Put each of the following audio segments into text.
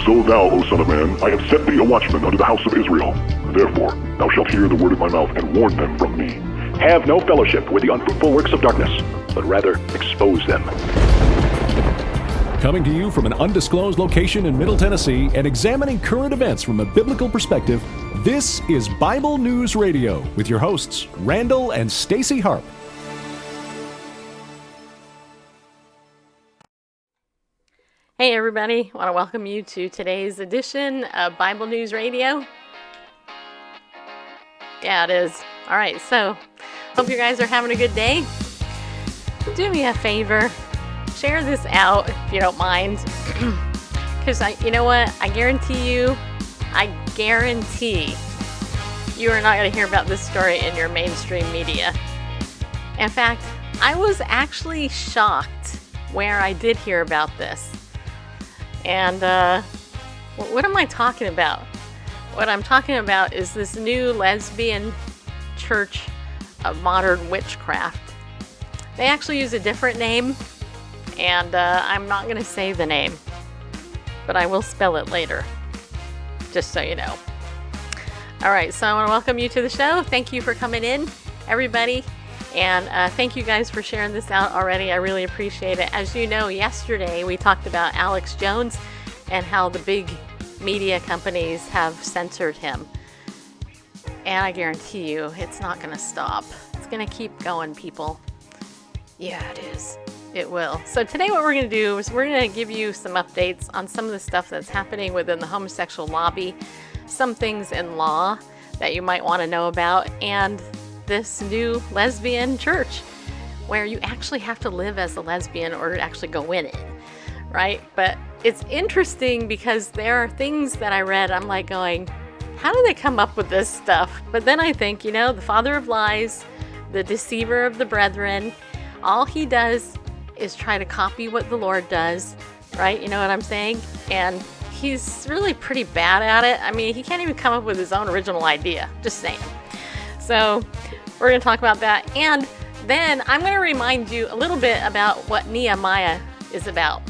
So thou, O son of man, I have set thee a watchman unto the house of Israel. Therefore thou shalt hear the word of my mouth, and warn them from me. Have no fellowship with the unfruitful works of darkness, but rather expose them. Coming to you from an undisclosed location in Middle Tennessee and examining current events from a biblical perspective, this is Bible News Radio with your hosts, Randall and Stacy Harp. Hey everybody, I want to welcome you to today's edition of Bible News Radio. Yeah, it is. All right, so hope you guys are having a good day. Do me a favor, share this out if you don't mind, because you know what? I guarantee you are not going to hear about this story in your mainstream media. In fact, I was actually shocked where I did hear about this. And what am I talking about? What I'm talking about is this new lesbian church of Modern Witchcraft. They actually use a different name, and I'm not going to say the name, but I will spell it later, just so you know. All right, so I want to welcome you to the show. Thank you for coming in, everybody. And thank you guys for sharing this out already. I really appreciate it. As you know, yesterday we talked about Alex Jones and how the big media companies have censored him. And I guarantee you, it's not going to stop. It's going to keep going, people. Yeah, it is. It will. So today what we're going to do is we're going to give you some updates on some of the stuff that's happening within the homosexual lobby, some things in law that you might want to know about, and this new lesbian church where you actually have to live as a lesbian in order to actually go in it, right? But it's interesting because there are things that I read, I'm like going, how do they come up with this stuff? But then I think, the father of lies, the deceiver of the brethren, all he does is try to copy what the Lord does, right? You know what I'm saying? And he's really pretty bad at it. I mean, he can't even come up with his own original idea, just saying. So we're going to talk about that. And then I'm going to remind you a little bit about what Nehemiah is about.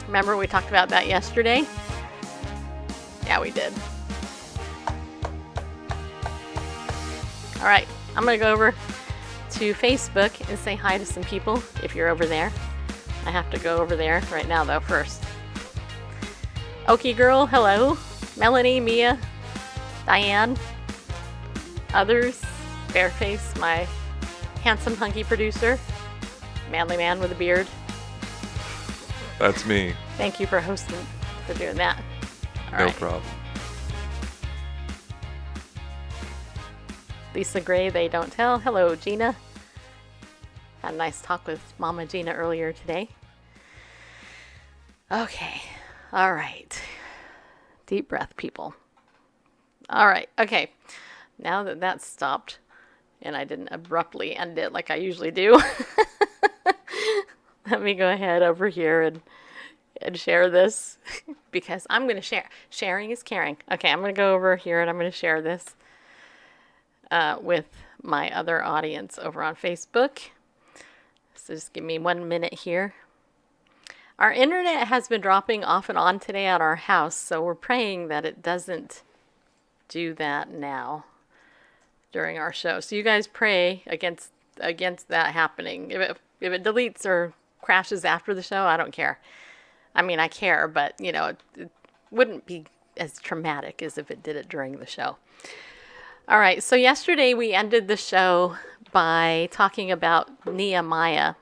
Remember we talked about that yesterday? Yeah, we did. All right, I'm going to go over to Facebook and say hi to some people if you're over there. I have to go over there right now, though, first. Okie Girl, hello. Melanie, Mia, Diane, others, Bareface, my handsome, hunky producer, manly man with a beard. That's me. Thank you for hosting, for doing that. All no right. problem. Lisa Gray, they don't tell. Hello, Gina. Had a nice talk with Mama Gina earlier today. Okay. All right. Deep breath, people. All right. Okay. Now that that's stopped, and I didn't abruptly end it like I usually do, let me go ahead over here and share this because I'm going to share. Sharing is caring. Okay, I'm going to go over here and I'm going to share this with my other audience over on Facebook. So just give me 1 minute here. Our internet has been dropping off and on today at our house, so we're praying that it doesn't do that now during our show. So you guys pray against that happening. If it deletes or crashes after the show, I don't care. I mean, I care, but it wouldn't be as traumatic as if it did it during the show. All right, so yesterday we ended the show by talking about Nehemiah,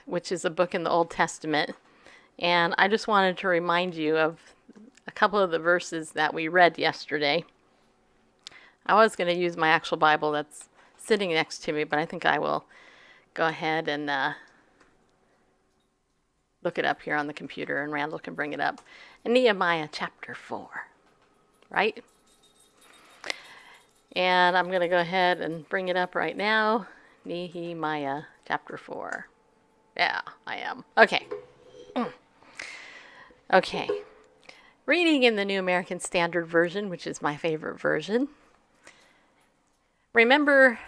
which is a book in the Old Testament. And I just wanted to remind you of a couple of the verses that we read yesterday. I was going to use my actual Bible that's sitting next to me, but I think I will go ahead and look it up here on the computer, and Randall can bring it up. In Nehemiah chapter 4, right? And I'm going to go ahead and bring it up right now. Nehemiah chapter 4. Yeah, I am. Okay. Okay. Reading in the New American Standard Version, which is my favorite version. Remember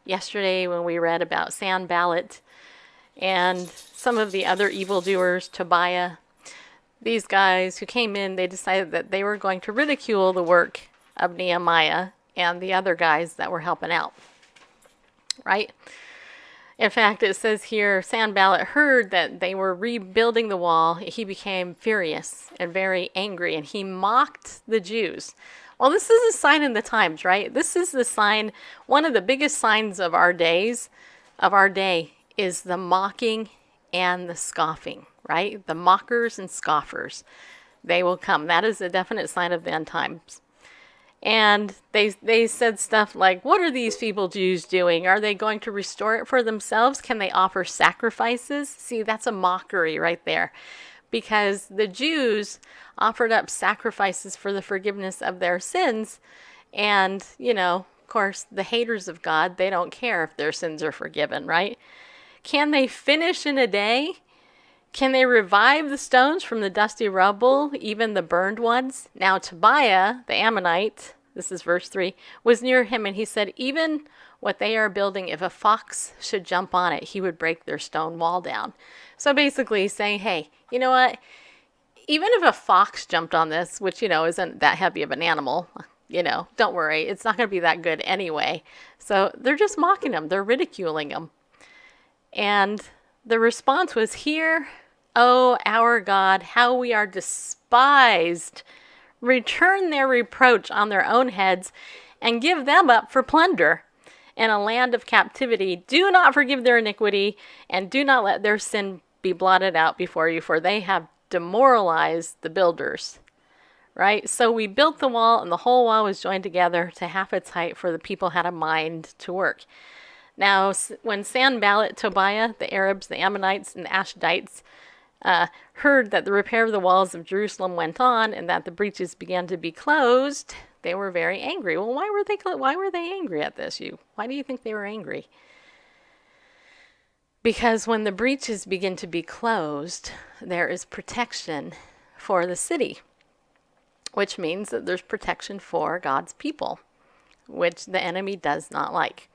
yesterday when we read about Sanballat and some of the other evildoers, Tobiah? these guys who came in, they decided that they were going to ridicule the work of Nehemiah and the other guys that were helping out, right? In fact, it says here, Sanballat heard that they were rebuilding the wall. He became furious and very angry, and he mocked the Jews. Well, this is a sign in the times, right? This is the sign, one of the biggest signs of our day is the mocking and the scoffing, right? The mockers and scoffers, they will come. That is a definite sign of the end times. And they said stuff like, what are these feeble Jews doing? Are they going to restore it for themselves? Can they offer sacrifices? See, that's a mockery right there. Because the Jews offered up sacrifices for the forgiveness of their sins. And, of course, the haters of God, they don't care if their sins are forgiven, right? Can they finish in a day? Can they revive the stones from the dusty rubble, even the burned ones? Now Tobiah, the Ammonite, this is verse 3, was near him, and he said, even what they are building, if a fox should jump on it, he would break their stone wall down. So basically he's saying, hey, you know what? Even if a fox jumped on this, which, isn't that heavy of an animal, don't worry. It's not going to be that good anyway. So they're just mocking him. They're ridiculing him. And the response was, hear, O our God, how we are despised. Return their reproach on their own heads and give them up for plunder. In a land of captivity, do not forgive their iniquity and do not let their sin be blotted out before you, for they have demoralized the builders. Right? So we built the wall, and the whole wall was joined together to half its height, for the people had a mind to work. Now, when Sanballat, Tobiah, the Arabs, the Ammonites, and the Ashdodites heard that the repair of the walls of Jerusalem went on and that the breaches began to be closed, they were very angry. Well, why were they angry at this? Why do you think they were angry? Because when the breaches begin to be closed, there is protection for the city, which means that there's protection for God's people, which the enemy does not like.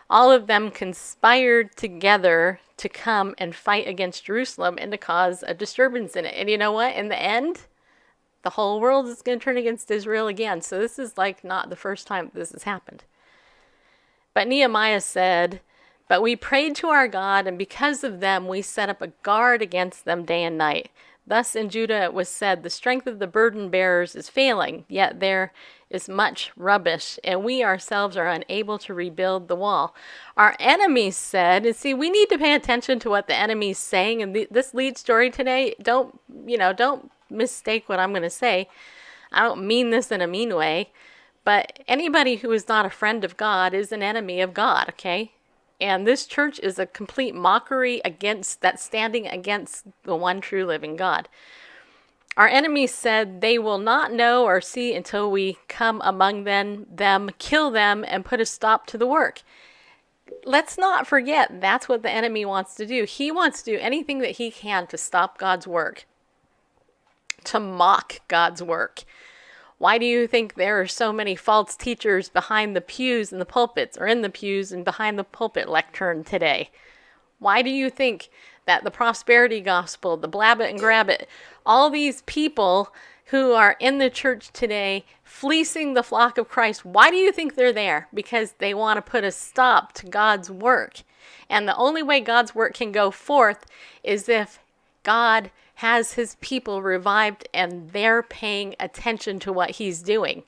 All of them conspired together to come and fight against Jerusalem and to cause a disturbance in it. And you know what? In the end, the whole world is going to turn against Israel again. So this is not the first time this has happened. But Nehemiah said, but we prayed to our God, and because of them we set up a guard against them day and night. Thus in Judah it was said, the strength of the burden bearers is failing, yet there is much rubbish, and we ourselves are unable to rebuild the wall. Our enemies said, and see, we need to pay attention to what the enemy's saying in this lead story today. Don't mistake what I'm going to say. I don't mean this in a mean way, but anybody who is not a friend of God is an enemy of God, okay? And this church is a complete mockery standing against the one true living God. Our enemies said they will not know or see until we come among them, kill them, and put a stop to the work. Let's not forget that's what the enemy wants to do. He wants to do anything that he can to stop God's work, to mock God's work. Why do you think there are so many false teachers behind the pews and the pulpits, or in the pews and behind the pulpit lectern today? Why do you think that the prosperity gospel, the blab it and grab it, all these people who are in the church today fleecing the flock of Christ, why do you think they're there? Because they want to put a stop to God's work. And the only way God's work can go forth is if God has his people revived and they're paying attention to what he's doing,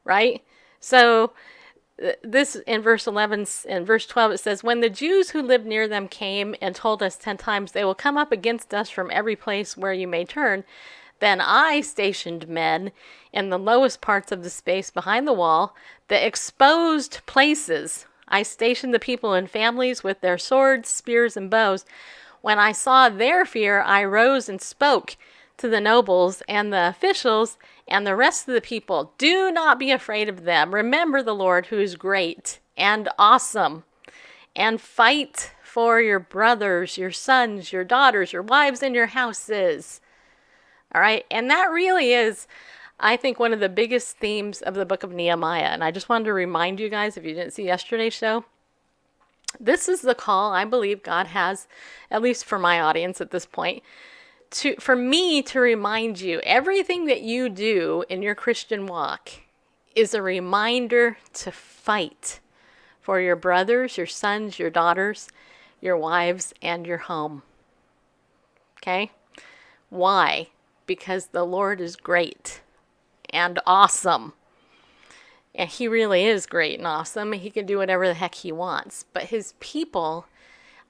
right? So this in verse 11 and verse 12, it says, when the Jews who lived near them came and told us 10 times, they will come up against us from every place where you may turn. Then I stationed men in the lowest parts of the space behind the wall, the exposed places. I stationed the people in families with their swords, spears, and bows. When I saw their fear, I rose and spoke to the nobles and the officials and the rest of the people. Do not be afraid of them. Remember the Lord who is great and awesome. And fight for your brothers, your sons, your daughters, your wives, and your houses. All right. And that really is, I think, one of the biggest themes of the book of Nehemiah. And I just wanted to remind you guys, if you didn't see yesterday's show, this is the call I believe God has, at least for my audience at this point, for me to remind you, everything that you do in your Christian walk is a reminder to fight for your brothers, your sons, your daughters, your wives, and your home. Okay? Why? Because the Lord is great and awesome. And he really is great and awesome. He can do whatever the heck he wants. But his people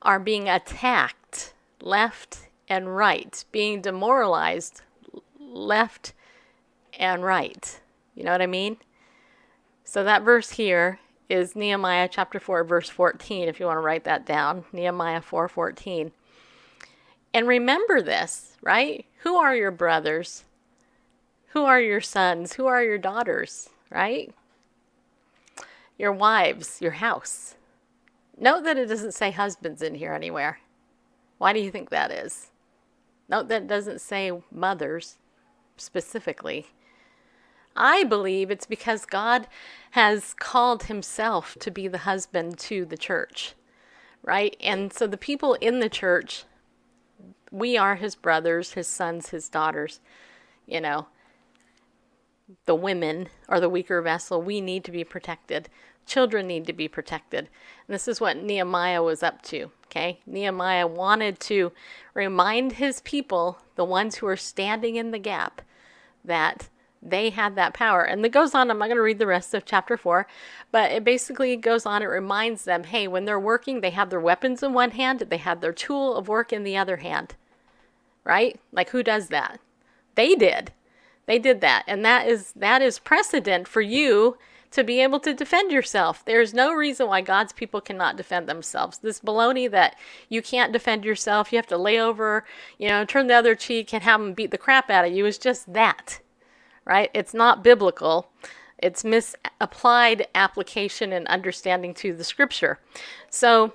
are being attacked left and right, being demoralized left and right. You know what I mean? So that verse here is Nehemiah chapter 4, verse 14, if you want to write that down. Nehemiah 4:14. And remember this, right? Who are your brothers? Who are your sons? Who are your daughters, right? Your wives, your house. Note that it doesn't say husbands in here anywhere. Why do you think that is? Note that it doesn't say mothers specifically. I believe it's because God has called himself to be the husband to the church, right? And so the people in the church, we are his brothers, his sons, his daughters. You know, the women are the weaker vessel. We need to be protected. Children need to be protected. And this is what Nehemiah was up to, okay? Nehemiah wanted to remind his people, the ones who are standing in the gap, that they had that power. And it goes on, I'm not going to read the rest of chapter 4, but it basically goes on, it reminds them, hey, when they're working, they have their weapons in one hand, they have their tool of work in the other hand, right? Like, who does that? They did. They did that. And that is precedent for you to be able to defend yourself. There's no reason why God's people cannot defend themselves. This baloney that you can't defend yourself, you have to lay over, turn the other cheek and have them beat the crap out of you is just that, right? It's not biblical. It's misapplied application and understanding to the scripture. So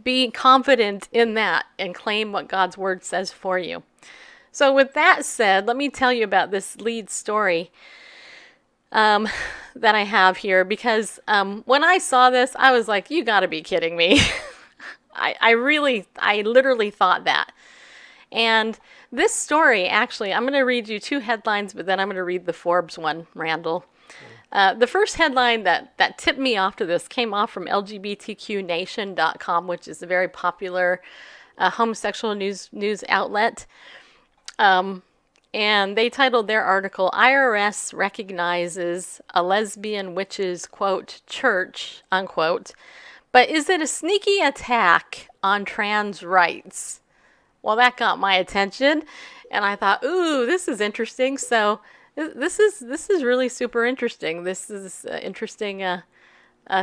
be confident in that and claim what God's word says for you. So with that said, let me tell you about this lead story that I have here, because when I saw this, I was like, you gotta be kidding me. I literally thought that. And this story, actually, I'm going to read you 2 headlines, but then I'm going to read the Forbes one, Randall. The first headline that tipped me off to this came off from LGBTQnation.com, which is a very popular homosexual news outlet. And they titled their article, IRS recognizes a lesbian witch's, quote, church, unquote, but is it a sneaky attack on trans rights? Well, that got my attention, and I thought, ooh, this is interesting. So this is really super interesting. This is an interesting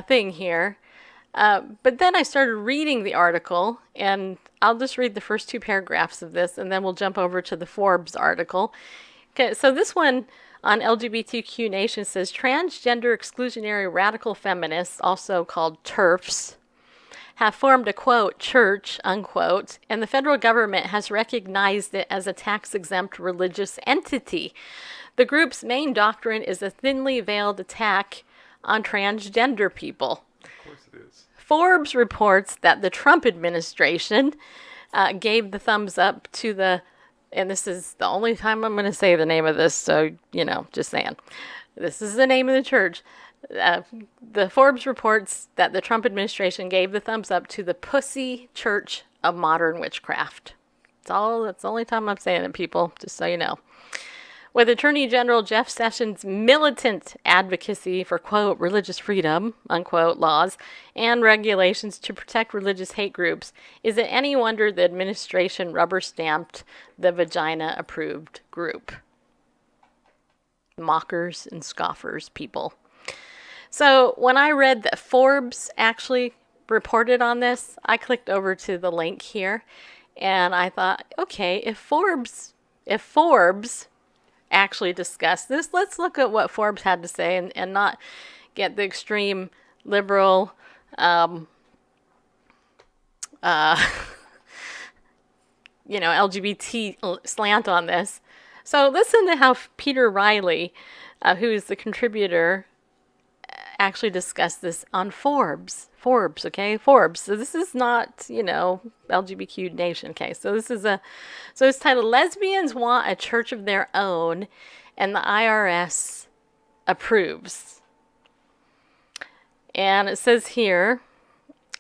thing here. But then I started reading the article, and I'll just read the first 2 paragraphs of this, and then we'll jump over to the Forbes article. Okay, so this one on LGBTQ Nation says, transgender exclusionary radical feminists, also called TERFs, have formed a, quote, church, unquote, and the federal government has recognized it as a tax-exempt religious entity. The group's main doctrine is a thinly veiled attack on transgender people. Of course it is. Forbes reports that the Trump administration gave the thumbs up to the, and this is the only time I'm going to say the name of this, so, just saying. This is the name of the church. The Forbes reports that the Trump administration gave the thumbs up to the Pussy Church of Modern Witchcraft. That's the only time I'm saying it, people, just so you know. With Attorney General Jeff Sessions' militant advocacy for, quote, religious freedom, unquote, laws and regulations to protect religious hate groups, is it any wonder the administration rubber-stamped the vagina-approved group? Mockers and scoffers, people. So when I read that Forbes actually reported on this, I clicked over to the link here, and I thought, okay, if Forbes actually discussed this, let's look at what Forbes had to say and not get the extreme liberal LGBT slant on this. So listen to how Peter Riley, who is the contributor, actually discussed this on Forbes. Forbes, okay? Forbes. So this is not, LGBTQ nation, okay? So it's titled Lesbians Want a Church of Their Own and the IRS Approves. And it says here,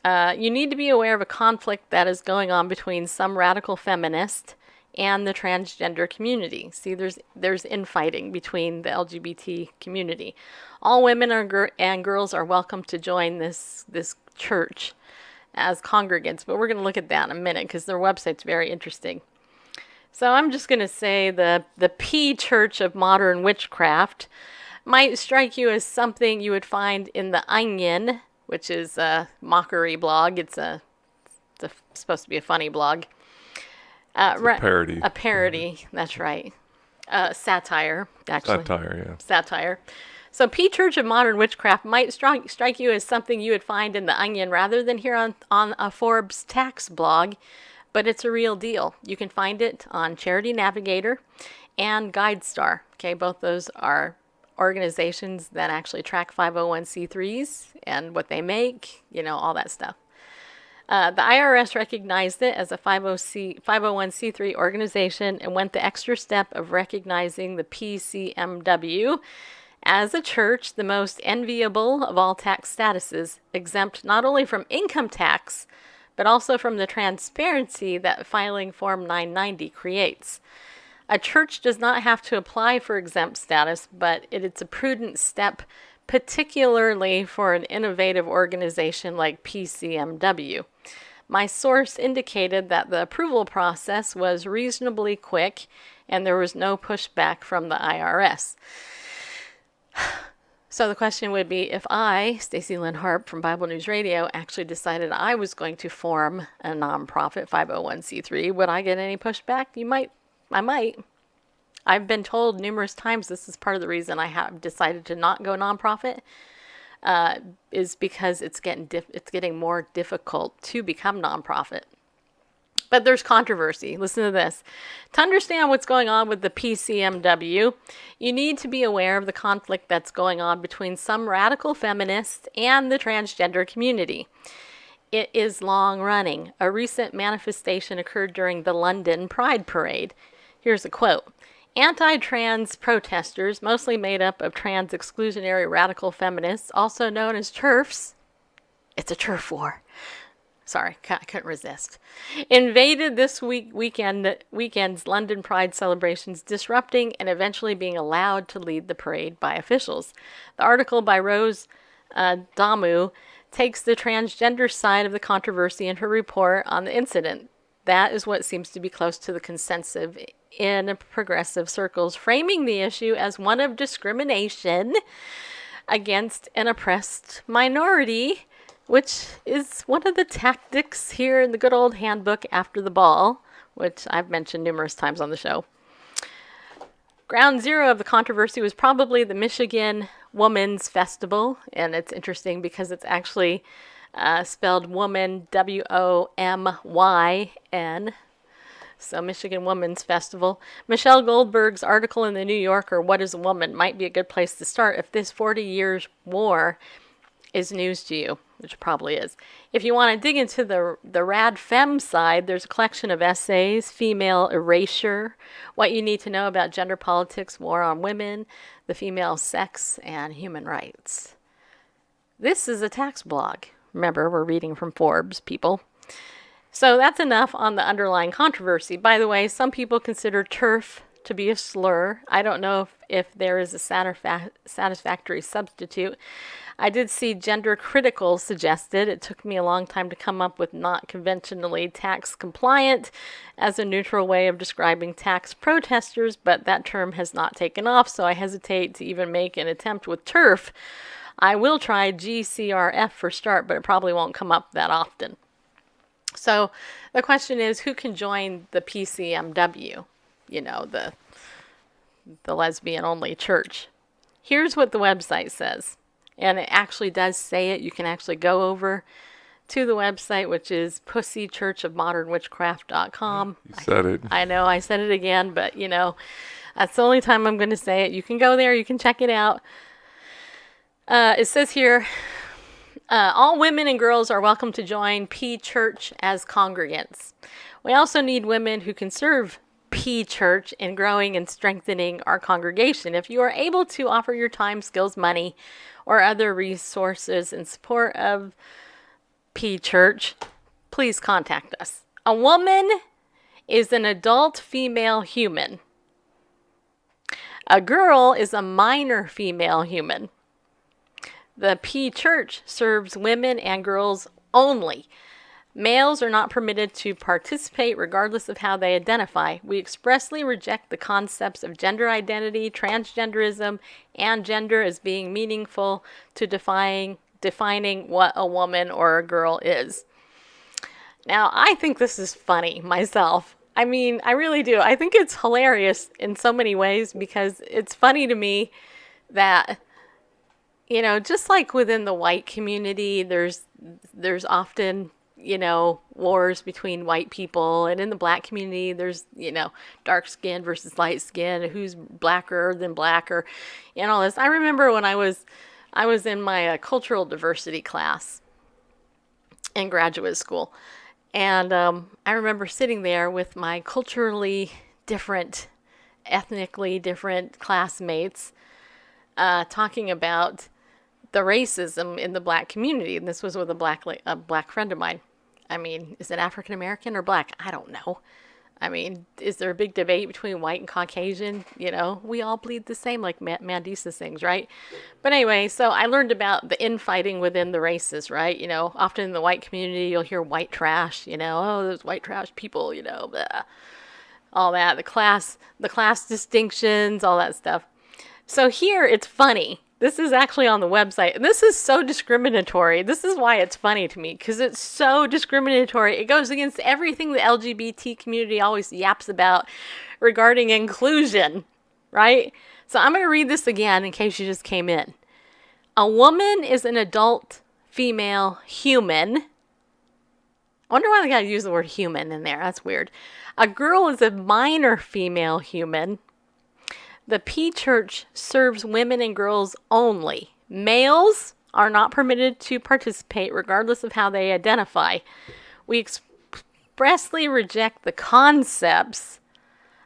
you need to be aware of a conflict that is going on between some radical feminists and the transgender community. See, there's infighting between the LGBT community. All women and girls are welcome to join this church as congregants, but we're going to look at that in a minute because their website's very interesting. So I'm just going to say the P Church of Modern Witchcraft might strike you as something you would find in the Onion, which is a mockery blog. It's supposed to be a funny blog. It's a parody. A parody, that's right. Satire, actually. Satire, yeah. Satire. So P Church of Modern Witchcraft might strike you as something you would find in the Onion rather than here on a Forbes tax blog, but it's a real deal. You can find it on Charity Navigator and GuideStar. Okay, both those are organizations that actually track 501c3s and what they make, all that stuff. The IRS recognized it as a 501c3 organization and went the extra step of recognizing the PCMW as a church, the most enviable of all tax statuses, exempt not only from income tax, but also from the transparency that filing Form 990 creates. A church does not have to apply for exempt status, but it's a prudent step, particularly for an innovative organization like PCMW. My source indicated that the approval process was reasonably quick and there was no pushback from the IRS. So the question would be, if I, Stacey Lynn Harp from Bible News Radio, actually decided I was going to form a nonprofit 501c3, would I get any pushback? I might. I've been told numerous times this is part of the reason I have decided to not go nonprofit, is because it's getting more difficult to become nonprofit. But there's controversy. Listen to this. To understand what's going on with the PCMW, you need to be aware of the conflict that's going on between some radical feminists and the transgender community. It is long running. A recent manifestation occurred during the London Pride Parade. Here's a quote. Anti-trans protesters, mostly made up of trans exclusionary radical feminists, also known as TERFs, it's a TERF war. Sorry, I couldn't resist. Invaded this weekend's London Pride celebrations, disrupting and eventually being allowed to lead the parade by officials. The article by Rose Damu takes the transgender side of the controversy in her report on the incident. That is what seems to be close to the consensus in progressive circles, framing the issue as one of discrimination against an oppressed minority, which is one of the tactics here in the good old handbook After the Ball, which I've mentioned numerous times on the show. Ground zero of the controversy was probably the Michigan Women's Festival, and it's interesting because it's actually spelled woman, W-O-M-Y-N. So Michigan Women's Festival. Michelle Goldberg's article in the New Yorker, What is a Woman, might be a good place to start if this 40 years war is news to you, which probably is. If you want to dig into the rad femme side, there's a collection of essays, Female Erasure, What You Need to Know About Gender Politics, War on Women, the Female Sex, and Human Rights. This is a tax blog. Remember, we're reading from Forbes, people. So that's enough on the underlying controversy. By the way, some people consider TERF to be a slur. I don't know if there is a satisfactory substitute. I did see gender critical suggested. It took me a long time to come up with not conventionally tax compliant as a neutral way of describing tax protesters, but that term has not taken off, so I hesitate to even make an attempt with TERF. I will try GCRF for start, but it probably won't come up that often. So the question is, who can join the PCMW, the lesbian-only church? Here's what the website says, and it actually does say it. You can actually go over to the website, which is pussychurchofmodernwitchcraft.com. You said it. I know, I said it again, but, that's the only time I'm going to say it. You can go there. You can check it out. It says here, all women and girls are welcome to join P Church as congregants. We also need women who can serve P Church in growing and strengthening our congregation. If you are able to offer your time, skills, money, or other resources in support of P Church, please contact us. A woman is an adult female human. A girl is a minor female human. The P Church serves women and girls only. Males are not permitted to participate regardless of how they identify. We expressly reject the concepts of gender identity, transgenderism, and gender as being meaningful to defining what a woman or a girl is. Now, I think this is funny myself. I mean, I really do. I think it's hilarious in so many ways because it's funny to me that, you know, just like within the white community, there's often, you know, wars between white people, and in the black community, there's, you know, dark skin versus light skin, who's blacker than blacker, and all this. I remember when I was in my cultural diversity class in graduate school, and I remember sitting there with my culturally different, ethnically different classmates, talking about the racism in the black community. And this was with a black friend of mine. I mean, is it African American or black? I don't know. I mean, is there a big debate between white and Caucasian? You know, we all bleed the same, like Mandisa sings, right? But anyway, so I learned about the infighting within the races, right? You know, often in the white community, you'll hear white trash, you know, oh, those white trash people, you know, blah, all that, the class distinctions, all that stuff. So here, it's funny. This is actually on the website. And this is so discriminatory. This is why it's funny to me, because it's so discriminatory. It goes against everything the LGBT community always yaps about regarding inclusion, right? So I'm going to read this again in case you just came in. A woman is an adult female human. I wonder why they got to use the word human in there. That's weird. A girl is a minor female human. The P Church serves women and girls only. Males are not permitted to participate regardless of how they identify. We expressly reject the concepts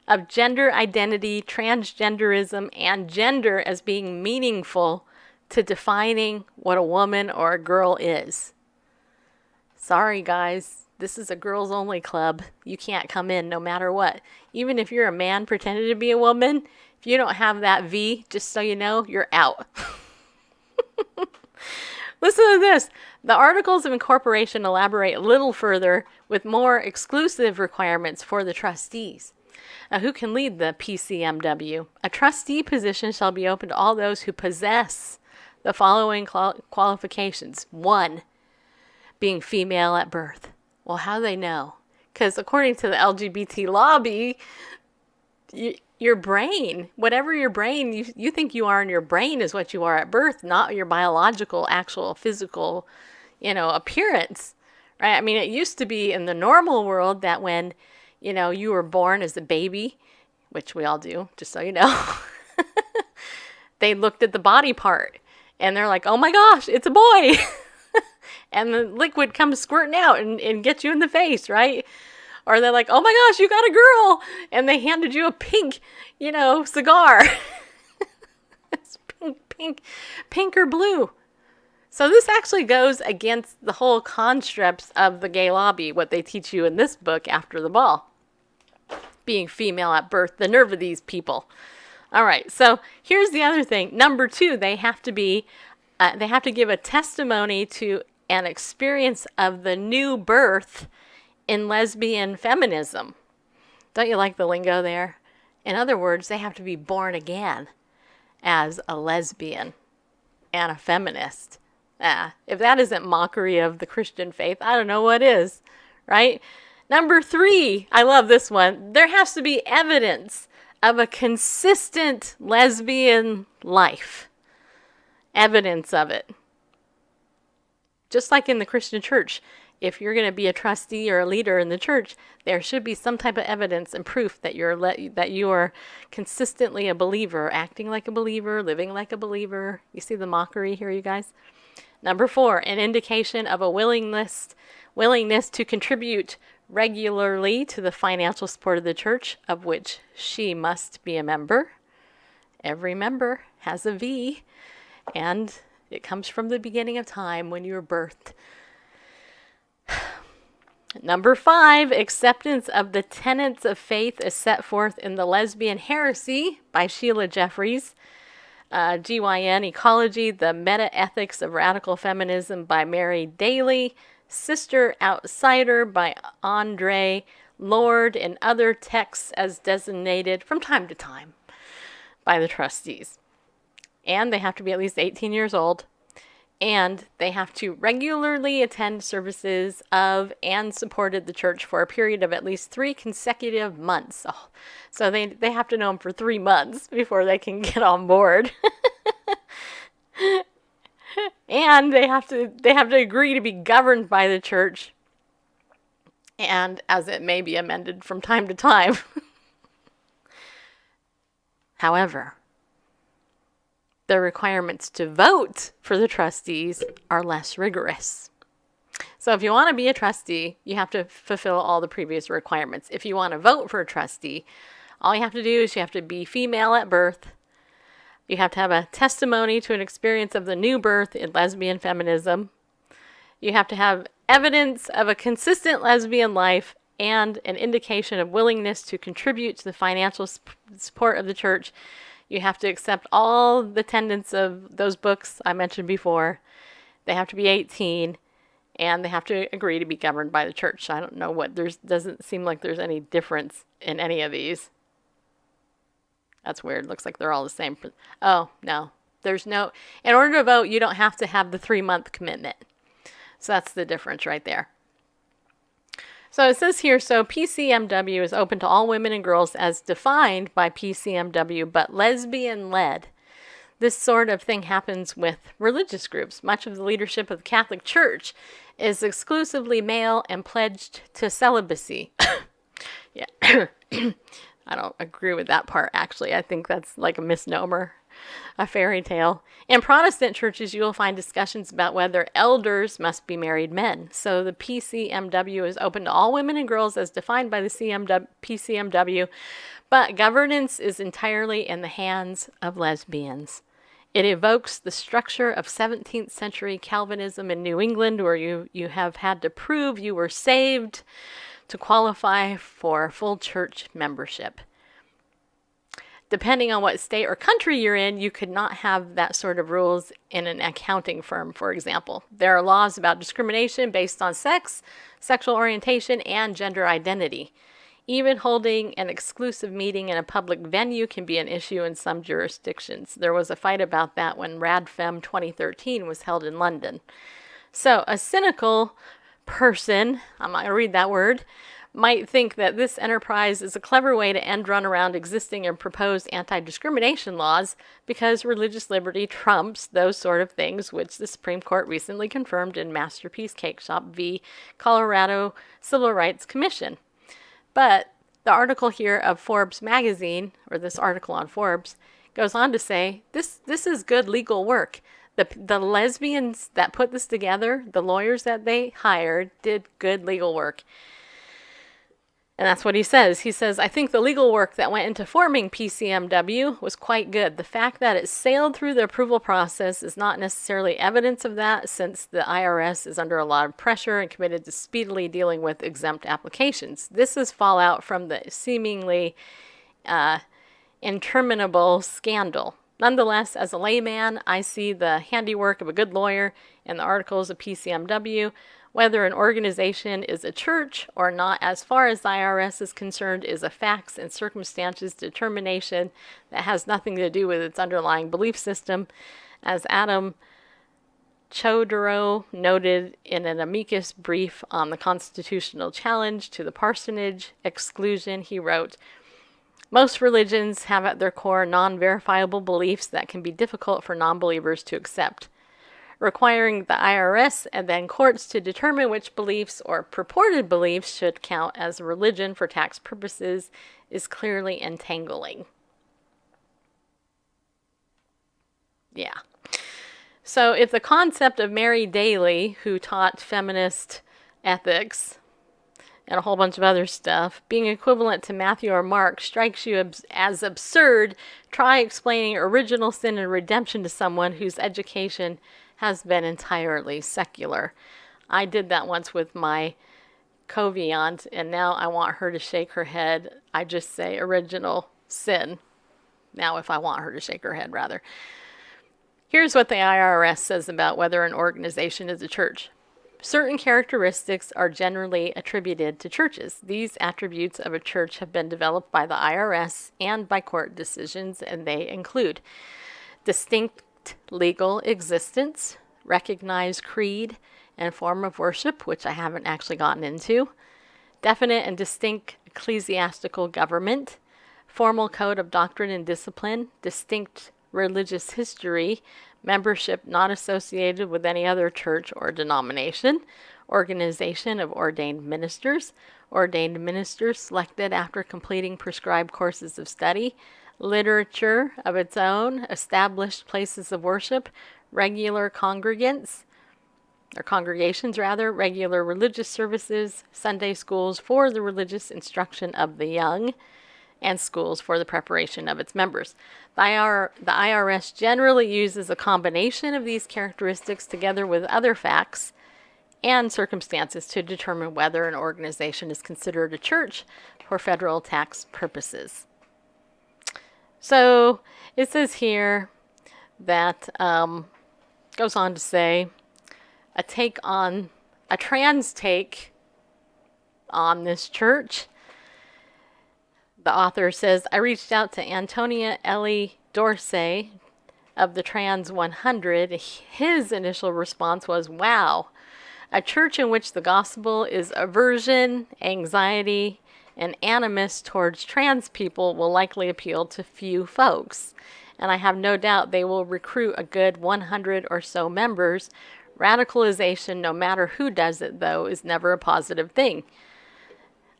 of gender identity, transgenderism, and gender as being meaningful to defining what a woman or a girl is. Sorry, guys. This is a girls only club. You can't come in no matter what. Even if you're a man pretending to be a woman, if you don't have that V, just so you know, you're out. Listen to this. The Articles of Incorporation elaborate a little further with more exclusive requirements for the trustees. Who can lead the PCMW? A trustee position shall be open to all those who possess the following qualifications. 1, being female at birth. Well, how do they know? Because according to the LGBT lobby, your brain, whatever your brain, you think you are in your brain is what you are at birth, not your biological, actual, physical, appearance, right? I mean, it used to be in the normal world that when, you were born as a baby, which we all do, just so you know, they looked at the body part and they're like, oh my gosh, it's a boy. And the liquid comes squirting out and gets you in the face, right? Or they're like, oh my gosh, you got a girl. And they handed you a pink, cigar. It's pink or blue. So this actually goes against the whole constructs of the gay lobby, what they teach you in this book, After the Ball. Being female at birth, the nerve of these people. All right, so here's the other thing. Number 2, they have to give a testimony to an experience of the new birth in lesbian feminism. Don't you like the lingo there? In other words, they have to be born again as a lesbian and a feminist. If that isn't mockery of the Christian faith, I don't know what is, right? Number 3, I love this one. There has to be evidence of a consistent lesbian life. Evidence of it. Just like in the Christian church, if you're going to be a trustee or a leader in the church, there should be some type of evidence and proof that you are consistently a believer, acting like a believer, living like a believer. You see the mockery here, you guys? Number 4, an indication of a willingness to contribute regularly to the financial support of the church, of which she must be a member. Every member has a V, and it comes from the beginning of time when you were birthed. Number 5, acceptance of the tenets of faith as set forth in The Lesbian Heresy by Sheila Jeffreys. GYN Ecology, The Meta-Ethics of Radical Feminism by Mary Daly. Sister Outsider by Andre Lord, and other texts as designated from time to time by the trustees. And they have to be at least 18 years old. And they have to regularly attend services of and supported the church for a period of at least 3 consecutive months. Oh, so they have to know them for 3 months before they can get on board. And they have to agree to be governed by the church, and as it may be amended from time to time. However, the requirements to vote for the trustees are less rigorous. So if you want to be a trustee, you have to fulfill all the previous requirements. If you want to vote for a trustee, all you have to do is you have to be female at birth. You have to have a testimony to an experience of the new birth in lesbian feminism. You have to have evidence of a consistent lesbian life and an indication of willingness to contribute to the financial support of the church. You have to accept all the tenets of those books I mentioned before. They have to be 18, and they have to agree to be governed by the church. I don't know doesn't seem like there's any difference in any of these. That's weird. Looks like they're all the same. Oh, no. In order to vote, you don't have to have the 3-month commitment. So that's the difference right there. So it says here, so PCMW is open to all women and girls as defined by PCMW, but lesbian-led. This sort of thing happens with religious groups. Much of the leadership of the Catholic Church is exclusively male and pledged to celibacy. Yeah. I don't agree with that part, actually. I think that's like a misnomer, a fairy tale. In Protestant churches, you will find discussions about whether elders must be married men. So the PCMW is open to all women and girls as defined by the PCMW, but governance is entirely in the hands of lesbians. It evokes the structure of 17th century Calvinism in New England, where you have had to prove you were saved to qualify for full church membership. Depending on what state or country you're in, you could not have that sort of rules in an accounting firm, for example. There are laws about discrimination based on sex, sexual orientation, and gender identity. Even holding an exclusive meeting in a public venue can be an issue in some jurisdictions. There was a fight about that when RadFem 2013 was held in London. So a cynical person, I'm not going to read that word, might think that this enterprise is a clever way to end run around existing and proposed anti-discrimination laws because religious liberty trumps those sort of things, which the Supreme Court recently confirmed in Masterpiece Cake Shop v. Colorado Civil Rights Commission. But the article here of Forbes magazine, or this article on Forbes, goes on to say, this is good legal work. The lesbians that put this together, the lawyers that they hired, did good legal work. And that's what he says. He says, I think the legal work that went into forming PCMW was quite good. The fact that it sailed through the approval process is not necessarily evidence of that, since the IRS is under a lot of pressure and committed to speedily dealing with exempt applications. This is fallout from the seemingly interminable scandal. Nonetheless, as a layman, I see the handiwork of a good lawyer in the articles of PCMW. Whether an organization is a church or not, as far as the IRS is concerned, is a facts and circumstances determination that has nothing to do with its underlying belief system. As Adam Chodorow noted in an amicus brief on the constitutional challenge to the parsonage exclusion, he wrote, most religions have at their core non-verifiable beliefs that can be difficult for non-believers to accept. requiring the IRS and then courts to determine which beliefs or purported beliefs should count as religion for tax purposes is clearly entangling. Yeah. So if the concept of Mary Daly, who taught feminist ethics and a whole bunch of other stuff, being equivalent to Matthew or Mark strikes you as absurd, try explaining original sin and redemption to someone whose education has been entirely secular. I did that once with my co-viant, and now I want her to shake her head. I just say original sin. Now if I want her to shake her head, rather. Here's what the IRS says about whether an organization is a church. Certain characteristics are generally attributed to churches. These attributes of a church have been developed by the IRS and by court decisions, and they include distinct legal existence, recognized creed and form of worship, which I haven't actually gotten into, definite and distinct ecclesiastical government, formal code of doctrine and discipline, distinct religious history, membership not associated with any other church or denomination, organization of ordained ministers selected after completing prescribed courses of study, literature of its own, established places of worship, regular congregations, regular religious services, Sunday schools for the religious instruction of the young, and schools for the preparation of its members. The IRS generally uses a combination of these characteristics together with other facts and circumstances to determine whether an organization is considered a church for federal tax purposes. So it says here that, goes on to say, a trans take on this church. The author says, I reached out to Antonia Ellie Dorsey of the Trans 100. His initial response was, wow, a church in which the gospel is aversion, anxiety, and animus towards trans people will likely appeal to few folks. And I have no doubt they will recruit a good 100 or so members. Radicalization, no matter who does it, though, is never a positive thing.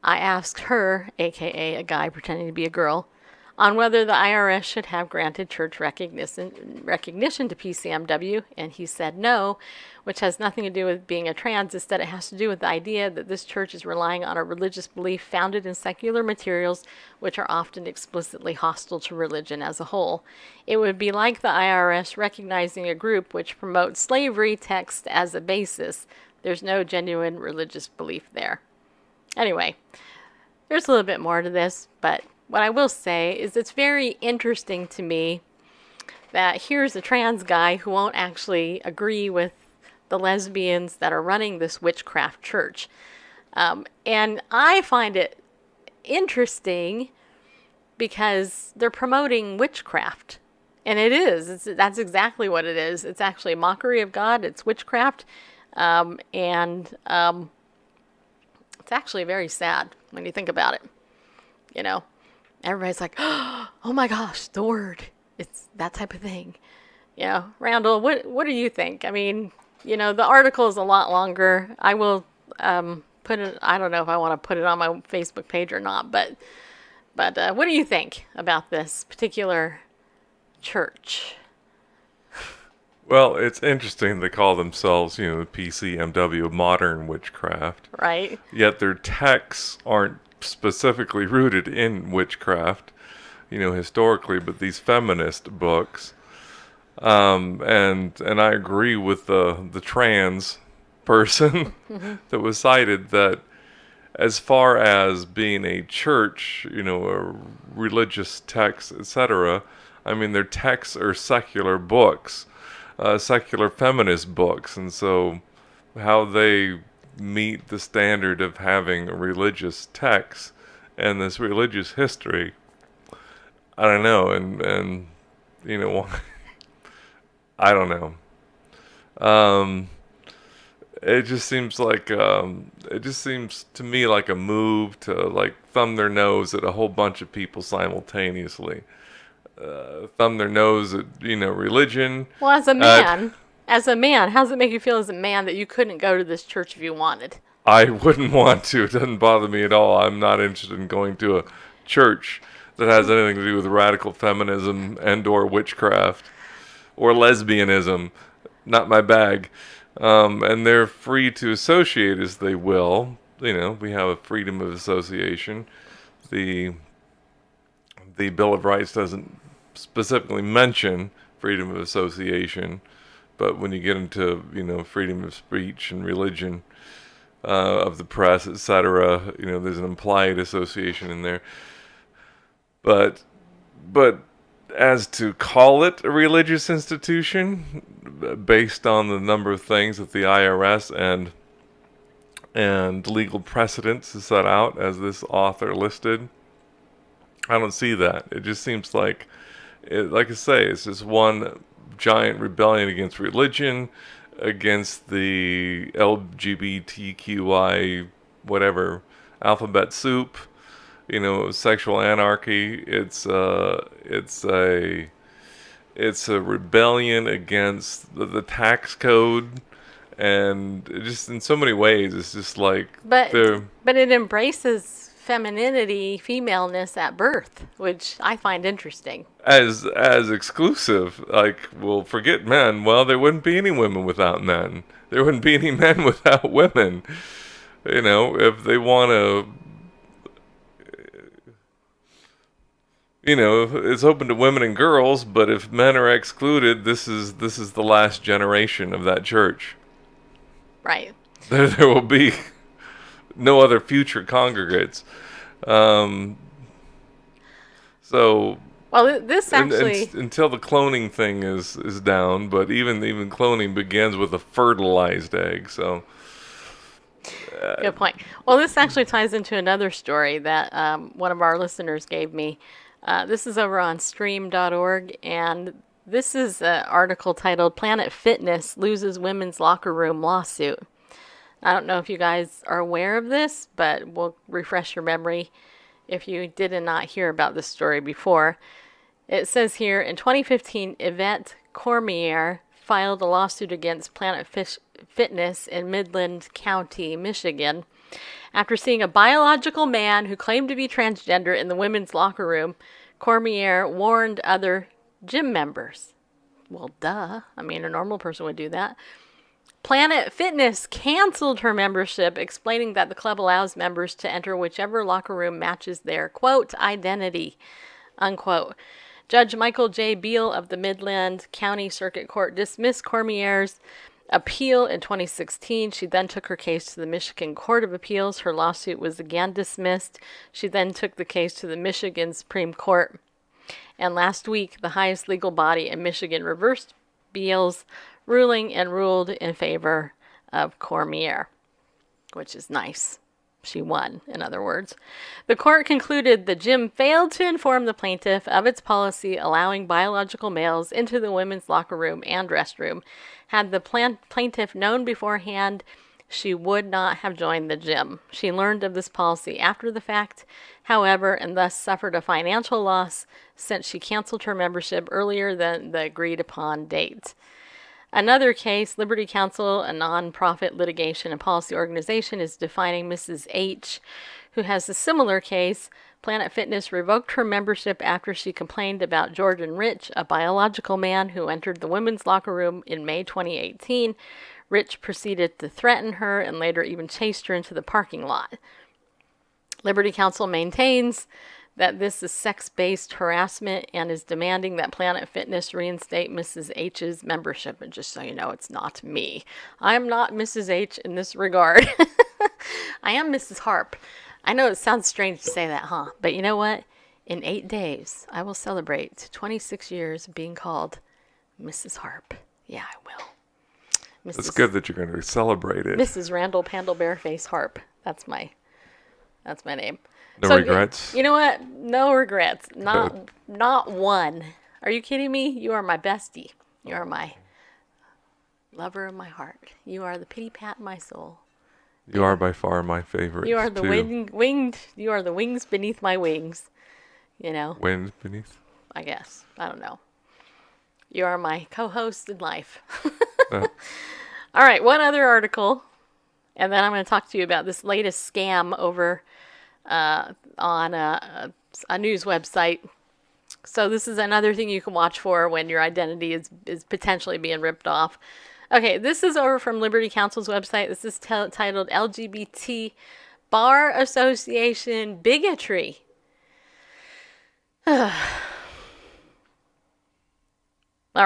I asked her, aka a guy pretending to be a girl, on whether the IRS should have granted church recognition to PCMW, and he said no, which has nothing to do with being a trans. Instead, it has to do with the idea that this church is relying on a religious belief founded in secular materials, which are often explicitly hostile to religion as a whole. It would be like the IRS recognizing a group which promotes slavery text as a basis. There's no genuine religious belief there. Anyway, there's a little bit more to this, but what I will say is it's very interesting to me that here's a trans guy who won't actually agree with the lesbians that are running this witchcraft church. And I find it interesting because they're promoting witchcraft. And it is. That's exactly what it is. It's actually a mockery of God. It's witchcraft. It's actually very sad when you think about it. You know, everybody's like, oh my gosh, the word. It's that type of thing. You know, Randall, what do you think? I mean, you know, the article is a lot longer. I will put it, I don't know if I want to put it on my Facebook page or not, but what do you think about this particular church? Well, it's interesting they call themselves, you know, PCMW, Modern Witchcraft. Right. Yet their texts aren't specifically rooted in witchcraft, you know, historically, but these feminist books. And I agree with the trans person that was cited that as far as being a church, you know, a religious text, etc., I mean, their texts are secular books. Secular feminist books, and so how they meet the standard of having religious texts and this religious history, I don't know, and you know, I don't know. It just seems to me like a move to like thumb their nose at a whole bunch of people simultaneously. Thumb their nose at, you know, religion. Well, as a man, As a man, how does it make you feel as a man that you couldn't go to this church if you wanted? I wouldn't want to. It doesn't bother me at all. I'm not interested in going to a church that has anything to do with radical feminism and or witchcraft or lesbianism. Not my bag. And they're free to associate as they will. We have a freedom of association. The Bill of Rights doesn't specifically mention freedom of association, but when you get into freedom of speech and religion, of the press, etc., there's an implied association in there. But as to call it a religious institution, based on the number of things that the IRS and legal precedents has set out, as this author listed, I don't see that. It just seems like I say, it's just one giant rebellion against religion, against the LGBTQI whatever alphabet soup, sexual anarchy. It's a rebellion against the tax code, and just in so many ways, it's just like but it embraces femininity, femaleness at birth, which I find interesting. As exclusive, forget men. Well, there wouldn't be any women without men. There wouldn't be any men without women. If they want to, it's open to women and girls. But if men are excluded, this is the last generation of that church. Right. There will be no other future congregates. Well, this actually until the cloning thing is down, but even cloning begins with a fertilized egg. So good point. Well, this actually ties into another story that one of our listeners gave me. This is over on stream.org, and this is an article titled "Planet Fitness Loses Women's Locker Room Lawsuit." I don't know if you guys are aware of this, but we'll refresh your memory if you did not hear about this story before. It says here, in 2015, Yvette Cormier filed a lawsuit against Planet Fitness in Midland County, Michigan. After seeing a biological man who claimed to be transgender in the women's locker room, Cormier warned other gym members. Well, duh. I mean, a normal person would do that. Planet Fitness canceled her membership, explaining that the club allows members to enter whichever locker room matches their, quote, identity, unquote. Judge Michael J. Beal of the Midland County Circuit Court dismissed Cormier's appeal in 2016. She then took her case to the Michigan Court of Appeals. Her lawsuit was again dismissed. She then took the case to the Michigan Supreme Court. And last week, the highest legal body in Michigan reversed Beal's ruling and ruled in favor of Cormier, which is nice. She won, in other words. The court concluded the gym failed to inform the plaintiff of its policy allowing biological males into the women's locker room and restroom. Had the plaintiff known beforehand, she would not have joined the gym. She learned of this policy after the fact, however, and thus suffered a financial loss since she canceled her membership earlier than the agreed-upon date. Another case, Liberty Counsel, a nonprofit litigation and policy organization, is defining Mrs. H, who has a similar case. Planet Fitness revoked her membership after she complained about Jordan Rich, a biological man who entered the women's locker room in May 2018. Rich proceeded to threaten her and later even chased her into the parking lot. Liberty Counsel maintains that this is sex-based harassment and is demanding that Planet Fitness reinstate Mrs. H's membership. And just so you know, it's not me. I am not Mrs. H in this regard. I am Mrs. Harp. I know it sounds strange to say that, huh? But you know what? In 8 days, I will celebrate 26 years of being called Mrs. Harp. Yeah, I will. It's good that you're going to celebrate it. Mrs. Randall Pandlebearface Harp. That's my name. No regrets? You know what? No regrets. Not one. Are you kidding me? You are my bestie. You are my lover of my heart. You are the pity pat in my soul. You are by far my favorite. You are the winged. You are the wings beneath my wings. You know. Wind beneath. I guess. I don't know. You are my co-host in life. All right, one other article, and then I'm going to talk to you about this latest scam over on a news website. So this is another thing you can watch for when your identity is potentially being ripped off. Okay, this is over from Liberty Counsel's website. This is titled LGBT Bar Association Bigotry. All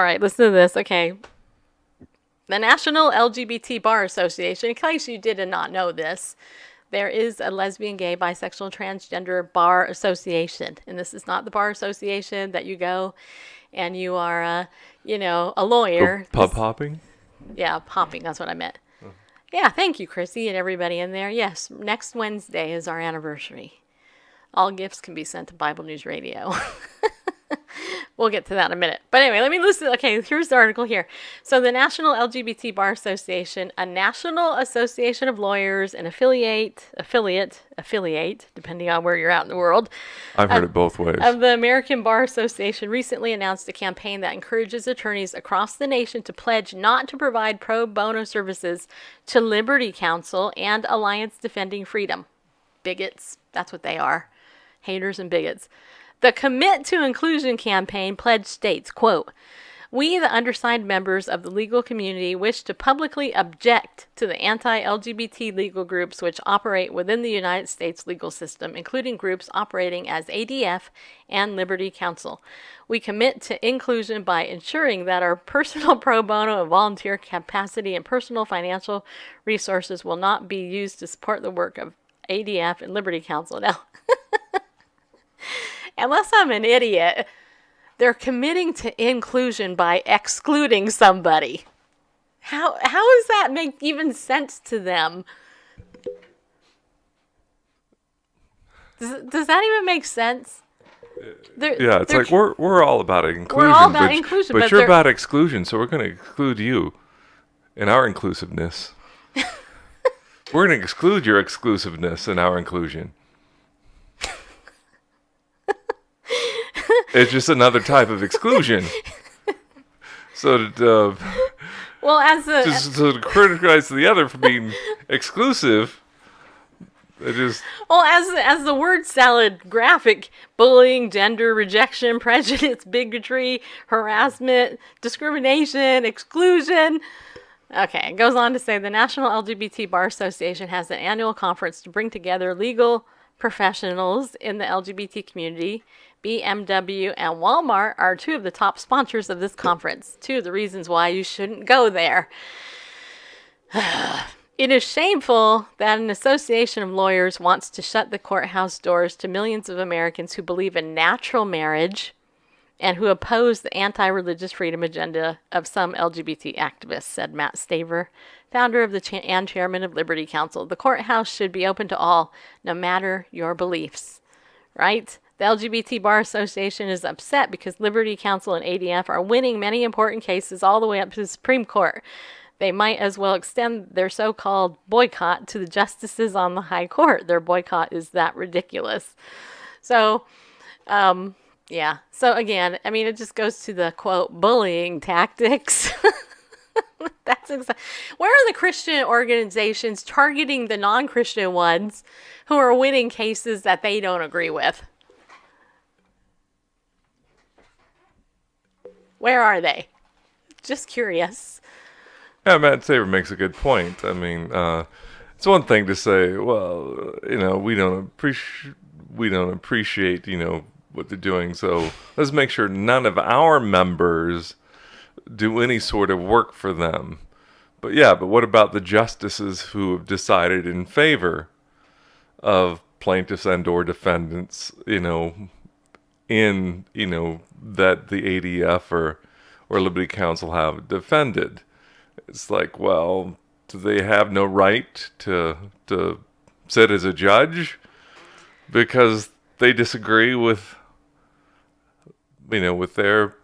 right, listen to this. Okay. The National LGBT Bar Association, in case you did not know this, there is a lesbian, gay, bisexual, transgender bar association. And this is not the bar association that you go and you are, a lawyer. Pub hopping? Yeah, hopping. That's what I meant. Yeah, thank you, Chrissy, and everybody in there. Yes, next Wednesday is our anniversary. All gifts can be sent to Bible News Radio. We'll get to that in a minute. But anyway, let me listen. Okay, here's the article here. So the National LGBT Bar Association, a national association of lawyers and affiliate, depending on where you're at in the world. I've heard it both ways. Of the American Bar Association recently announced a campaign that encourages attorneys across the nation to pledge not to provide pro bono services to Liberty Counsel and Alliance Defending Freedom. Bigots, that's what they are. Haters and bigots. The Commit to Inclusion campaign pledge states, quote, "We, the undersigned members of the legal community, wish to publicly object to the anti-LGBT legal groups which operate within the United States legal system, including groups operating as ADF and Liberty Counsel. We commit to inclusion by ensuring that our personal pro bono and volunteer capacity and personal financial resources will not be used to support the work of ADF and Liberty Counsel." Now, unless I'm an idiot, they're committing to inclusion by excluding somebody. How does that make even sense to them? Does that even make sense? It's like we're all about inclusion. We're all about inclusion, but you're about exclusion, so we're going to exclude you in our inclusiveness. We're going to exclude your exclusiveness in our inclusion. It's just another type of exclusion. So to criticize the other for being exclusive, it is as the word salad graphic: bullying, gender rejection, prejudice, bigotry, harassment, discrimination, exclusion. Okay, it goes on to say the National LGBT Bar Association has an annual conference to bring together legal professionals in the LGBT community. BMW and Walmart are two of the top sponsors of this conference. Two of the reasons why you shouldn't go there. It is shameful that an association of lawyers wants to shut the courthouse doors to millions of Americans who believe in natural marriage and who oppose the anti-religious freedom agenda of some LGBT activists, said Matt Staver, founder of and chairman of Liberty Counsel. The courthouse should be open to all, no matter your beliefs, right? The LGBT Bar Association is upset because Liberty Counsel and ADF are winning many important cases all the way up to the Supreme Court. They might as well extend their so-called boycott to the justices on the High Court. Their boycott is that ridiculous. So, yeah. So again, I mean, it just goes to the, quote, bullying tactics. That's where are the Christian organizations targeting the non-Christian ones who are winning cases that they don't agree with? Where are they? Just curious. Yeah, Matt Saber makes a good point. I mean, it's one thing to say, well, we don't appreciate, what they're doing. So let's make sure none of our members do any sort of work for them. But what about the justices who have decided in favor of plaintiffs and or defendants, that the ADF or Liberty Counsel have defended? It's like, well, do they have no right to sit as a judge because they disagree with their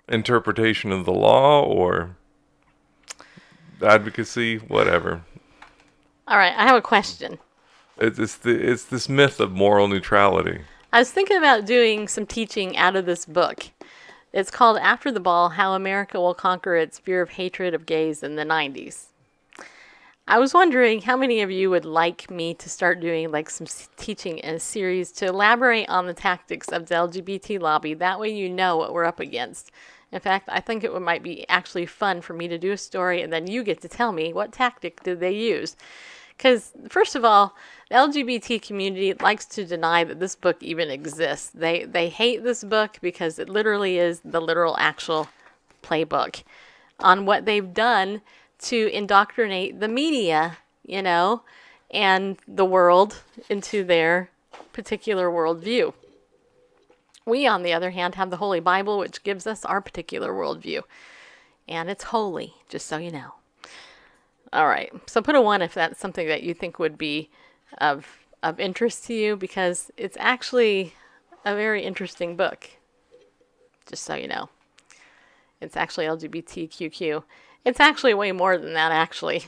interpretation of the law or advocacy, whatever? All right, I have a question. It's this myth of moral neutrality. I was thinking about doing some teaching out of this book. It's called After the Ball, How America Will Conquer Its Fear of Hatred of Gays in the 90s. I was wondering how many of you would like me to start doing like some teaching in a series to elaborate on the tactics of the LGBT lobby. That way you know what we're up against. In fact, I think it might be actually fun for me to do a story and then you get to tell me what tactic did they use. Because, first of all, the LGBT community likes to deny that this book even exists. They hate this book because it literally is the literal actual playbook on what they've done to indoctrinate the media, and the world into their particular worldview. We, on the other hand, have the Holy Bible, which gives us our particular worldview. And it's holy, just so you know. All right, so put a 1 if that's something that you think would be of interest to you, because it's actually a very interesting book, just so you know. It's actually LGBTQQ. It's actually way more than that, actually.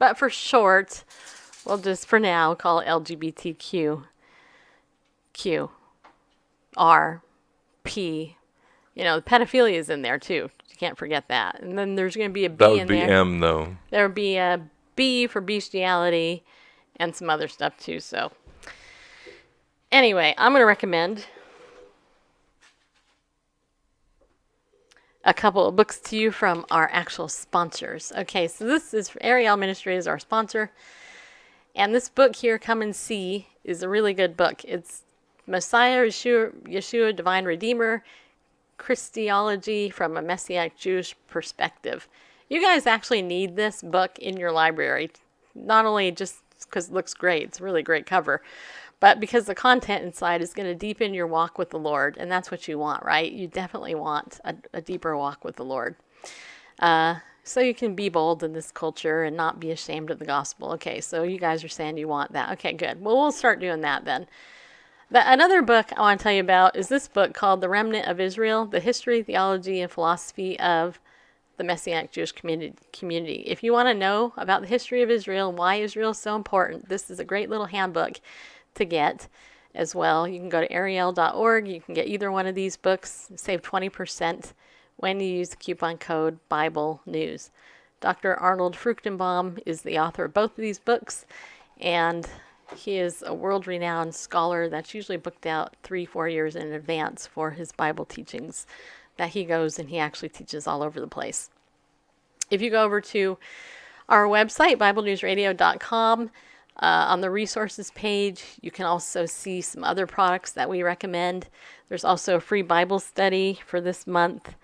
But for short, we'll just, for now, call it LGBTQ. Q. R. P. The pedophilia is in there, too. You can't forget that. And then there's going to be a B That in would be there. M, though. There would be a B for bestiality and some other stuff, too. So, anyway, I'm going to recommend a couple of books to you from our actual sponsors. Okay, so this is Ariel Ministry is our sponsor. And this book here, Come and See, is a really good book. It's Messiah, Yeshua, Divine Redeemer, Christology from a Messianic Jewish perspective. You guys actually need this book in your library. Not only just because it looks great, it's a really great cover, but because the content inside is going to deepen your walk with the Lord, and that's what you want, right? You definitely want a deeper walk with the Lord. So you can be bold in this culture and not be ashamed of the gospel. Okay, so you guys are saying you want that. Okay, good. Well, we'll start doing that then. Another book I want to tell you about is this book called The Remnant of Israel, The History, Theology, and Philosophy of the Messianic Jewish Community. If you want to know about the history of Israel, why Israel is so important, this is a great little handbook to get as well. You can go to ariel.org. You can get either one of these books. Save 20% when you use the coupon code Bible News. Dr. Arnold Fruchtenbaum is the author of both of these books, and he is a world-renowned scholar that's usually booked out 3-4 years in advance for his Bible teachings that he goes and he actually teaches all over the place. If you go over to our website, BibleNewsRadio.com, on the resources page, you can also see some other products that we recommend. There's also a free Bible study for this month,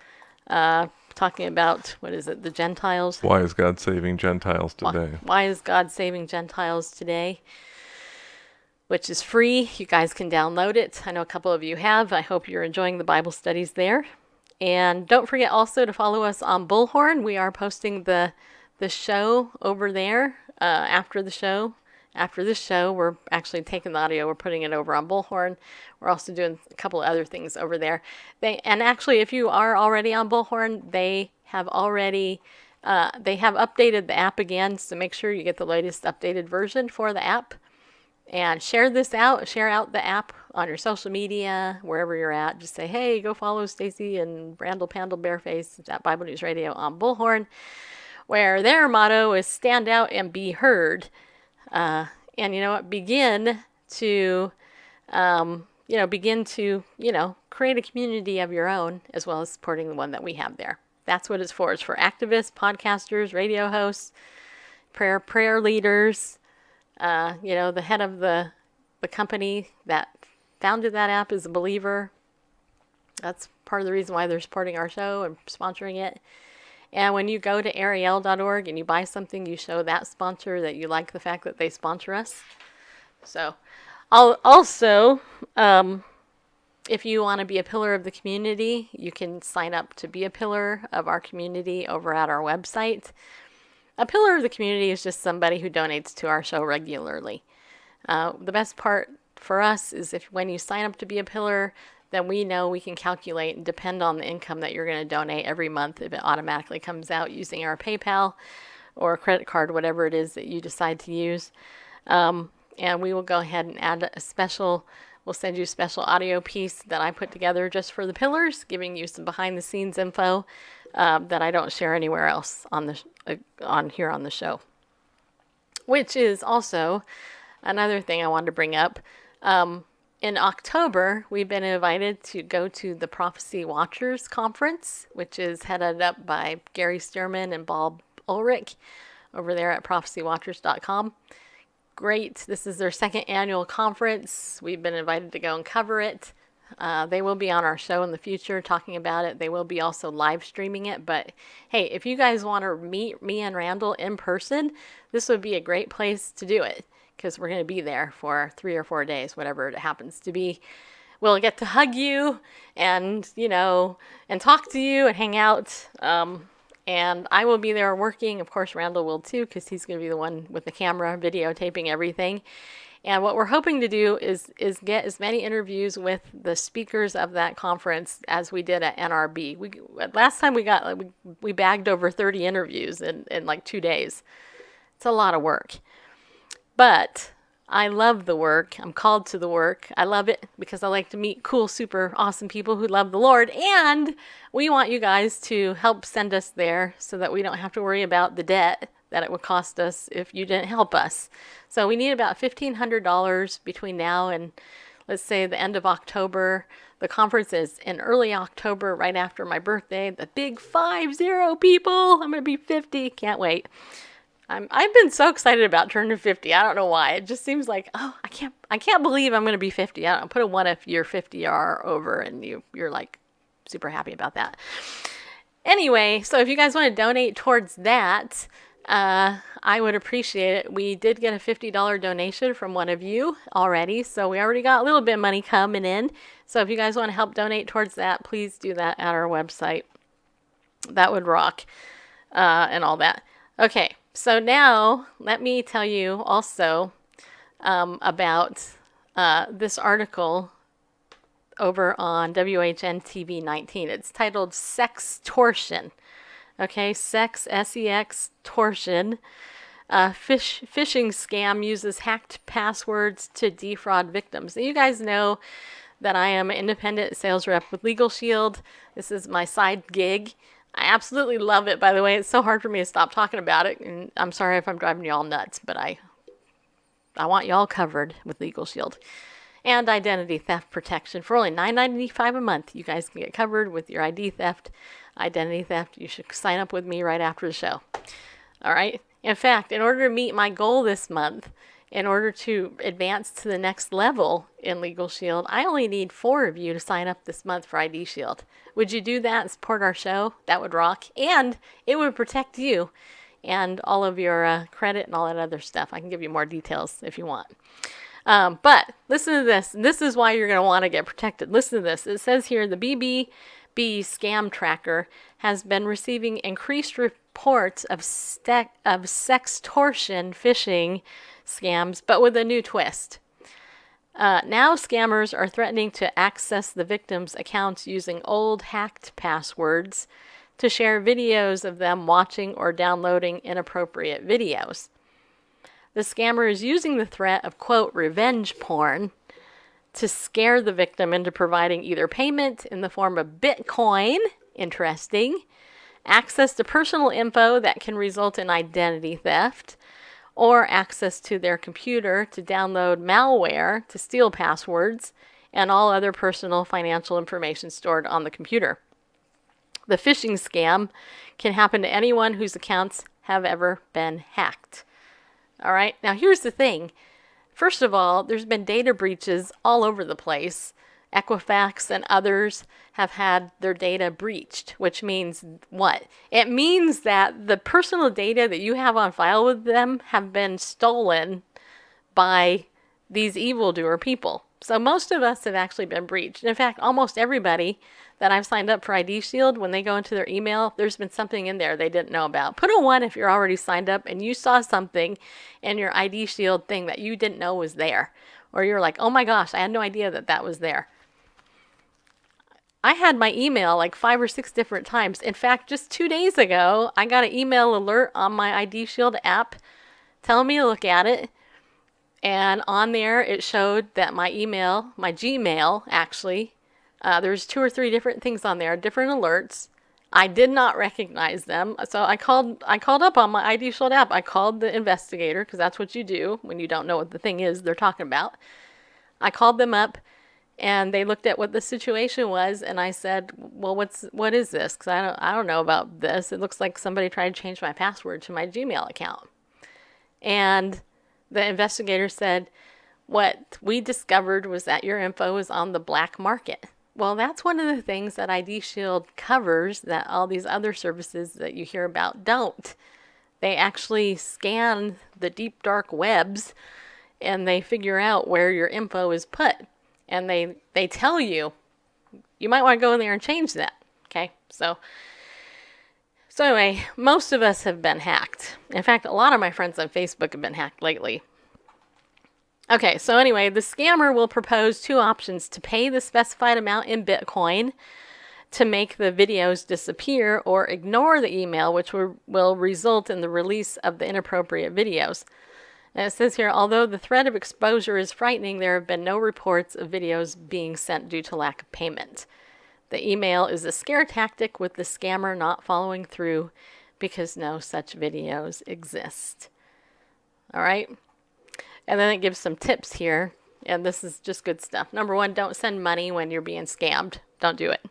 talking about, the Gentiles. Why is God saving Gentiles today? Why is God saving Gentiles today? Which is free. You guys can download it. I know a couple of you have. I hope you're enjoying the Bible studies there. And don't forget also to follow us on Bullhorn. We are posting the show over there after the show. After this show, we're actually taking the audio, we're putting it over on Bullhorn. We're also doing a couple of other things over there. And actually, if you are already on Bullhorn, they have updated the app again, so make sure you get the latest updated version for the app. And share out the app on your social media, wherever you're at. Just say, hey, go follow Stacy and Randall Pandle Bareface at Bible News Radio on Bullhorn, where their motto is stand out and be heard. And you know what? Begin to create a community of your own, as well as supporting the one that we have there. That's what it's for. It's for activists, podcasters, radio hosts, prayer leaders. The head of the company that founded that app is a believer. That's part of the reason why they're supporting our show and sponsoring it. And when you go to ariel.org and you buy something, you show that sponsor that you like the fact that they sponsor us. So, also, if you want to be a pillar of the community, you can sign up to be a pillar of our community over at our website. A pillar of the community is just somebody who donates to our show regularly. The best part for us is when you sign up to be a pillar, then we know we can calculate and depend on the income that you're going to donate every month if it automatically comes out using our PayPal or credit card, whatever it is that you decide to use. And we will go ahead and add a special, We'll send you a special audio piece that I put together just for the pillars, giving you some behind-the-scenes info that I don't share anywhere else on here on the show. Which is also another thing I wanted to bring up. In October, we've been invited to go to the Prophecy Watchers Conference, which is headed up by Gary Stearman and Bob Ulrich over there at prophecywatchers.com. Great. This is their second annual conference. We've been invited to go and cover it. They will be on our show in the future talking about it. They will be also live streaming it. But hey, if you guys want to meet me and Randall in person, this would be a great place to do it, because we're going to be there for 3 or 4 days, whatever it happens to be. We'll get to hug you and, and talk to you and hang out. And I will be there working. Of course, Randall will too, because he's going to be the one with the camera videotaping everything. And what we're hoping to do is get as many interviews with the speakers of that conference as we did at NRB. Last time we bagged over 30 interviews in like 2 days. It's a lot of work. But I love the work. I'm called to the work. I love it because I like to meet cool, super awesome people who love the Lord. And we want you guys to help send us there so that we don't have to worry about the debt that it would cost us if you didn't help us. So we need about $1,500 between now and, let's say, the end of October. The conference is in early October, right after my birthday. The big 50 people. I'm going to be 50. Can't wait. I've been so excited about turning 50. I don't know why. It just seems like, I can't believe I'm going to be 50. I don't know. Put a 1 if you're 50 or over and you're like super happy about that. Anyway, so if you guys want to donate towards that, I would appreciate it. We did get a $50 donation from one of you already, so we already got a little bit of money coming in. So if you guys want to help donate towards that, please do that at our website. That would rock, and all that. Okay, so now let me tell you also about this article over on WHN TV 19. It's titled Sextortion. Okay, sex, S-E-X, torsion. Phishing scam uses hacked passwords to defraud victims. And you guys know that I am an independent sales rep with Legal Shield. This is my side gig. I absolutely love it, by the way. It's so hard for me to stop talking about it. And I'm sorry if I'm driving y'all nuts, but I want y'all covered with Legal Shield. And identity theft protection. For only $9.95 a month, you guys can get covered with your ID theft, identity theft. You should sign up with me right after the show. All right? In fact, in order to meet my goal this month, in order to advance to the next level in Legal Shield, I only need 4 of you to sign up this month for ID Shield. Would you do that and support our show? That would rock. And it would protect you and all of your credit and all that other stuff. I can give you more details if you want. But listen to this. And this is why you're going to want to get protected. Listen to this. It says here, the BBB scam tracker has been receiving increased reports of sextortion phishing scams, but with a new twist. Now scammers are threatening to access the victims' accounts using old hacked passwords to share videos of them watching or downloading inappropriate videos. The scammer is using the threat of, quote, revenge porn to scare the victim into providing either payment in the form of Bitcoin, interesting, access to personal info that can result in identity theft, or access to their computer to download malware to steal passwords and all other personal financial information stored on the computer. The phishing scam can happen to anyone whose accounts have ever been hacked. All right, now here's the thing. First of all, there's been data breaches all over the place. Equifax and others have had their data breached, which means what? It means that the personal data that you have on file with them have been stolen by these evildoer people. So most of us have actually been breached. In fact, almost everybody that I've signed up for ID Shield, when they go into their email, there's been something in there they didn't know about. Put a 1 if you're already signed up and you saw something in your ID Shield thing that you didn't know was there. Or you're like, oh my gosh, I had no idea that that was there. I had my email like 5 or 6 different times. In fact, just 2 days ago, I got an email alert on my ID Shield app telling me to look at it. And on there, it showed that my email, my Gmail, actually, there's 2 or 3 different things on there, different alerts. I did not recognize them, so I called up on my ID Shield app. I called the investigator, because that's what you do when you don't know what the thing is they're talking about. I called them up, and they looked at what the situation was, and I said, "Well, what is this? Because I don't know about this. It looks like somebody tried to change my password to my Gmail account." And the investigator said, "What we discovered was that your info is on the black market." Well, that's one of the things that ID Shield covers that all these other services that you hear about don't. They actually scan the deep dark webs, and they figure out where your info is put. And they tell you, you might want to go in there and change that. Okay, so anyway, most of us have been hacked. In fact, a lot of my friends on Facebook have been hacked lately. Okay, so anyway, the scammer will propose 2 options: to pay the specified amount in Bitcoin to make the videos disappear, or ignore the email, which will result in the release of the inappropriate videos. And it says here, although the threat of exposure is frightening, there have been no reports of videos being sent due to lack of payment. The email is a scare tactic, with the scammer not following through because no such videos exist. All right. And then it gives some tips here, and this is just good stuff. Number 1, don't send money when you're being scammed. Don't do it.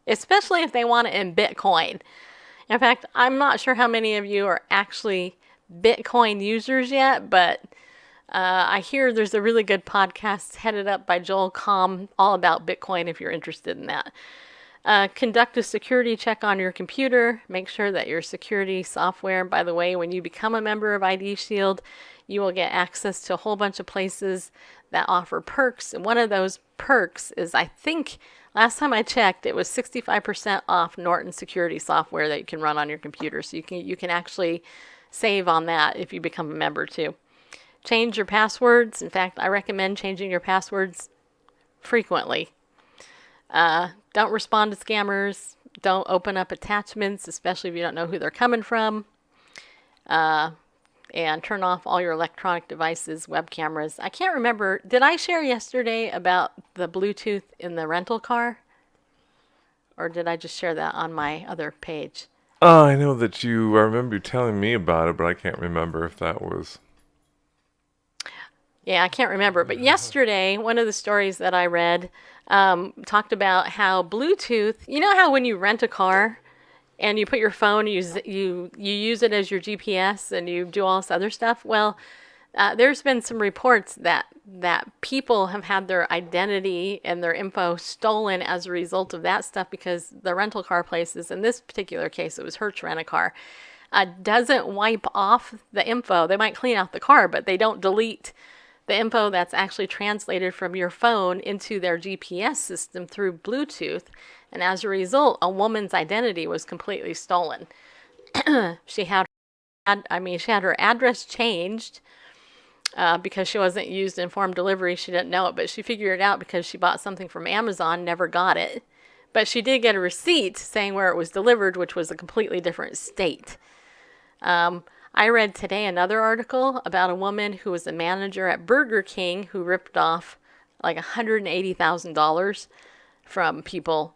Especially if they want it in Bitcoin. In fact, I'm not sure how many of you are actually Bitcoin users yet, but I hear there's a really good podcast headed up by Joel Comm all about Bitcoin if you're interested in that. Conduct a security check on your computer. Make sure that your security software, by the way, when you become a member of ID Shield, you will get access to a whole bunch of places that offer perks. And one of those perks is, I think, last time I checked, it was 65% off Norton security software that you can run on your computer. So you can actually save on that if you become a member too. Change your passwords. In fact, I recommend changing your passwords frequently. Don't respond to scammers. Don't open up attachments, especially if you don't know who they're coming from. And turn off all your electronic devices, web cameras. I can't remember. Did I share yesterday about the Bluetooth in the rental car? Or did I just share that on my other page? I know that I remember you telling me about it, but I can't remember if that was. Yeah, I can't remember. But yesterday, one of the stories that I read talked about how Bluetooth, you know how when you rent a car and you put your phone, you use it as your GPS and you do all this other stuff? Well, there's been some reports that people have had their identity and their info stolen as a result of that stuff, because the rental car places, in this particular case, it was Hertz Rent-A-Car, doesn't wipe off the info. They might clean out the car, but they don't delete the info that's actually translated from your phone into their GPS system through Bluetooth. And as a result, a woman's identity was completely stolen. She had her address changed because she wasn't used in informed delivery. She didn't know it, but she figured it out because she bought something from Amazon, never got it. But she did get a receipt saying where it was delivered, which was a completely different state. I read today another article about a woman who was a manager at Burger King who ripped off like $180,000 from people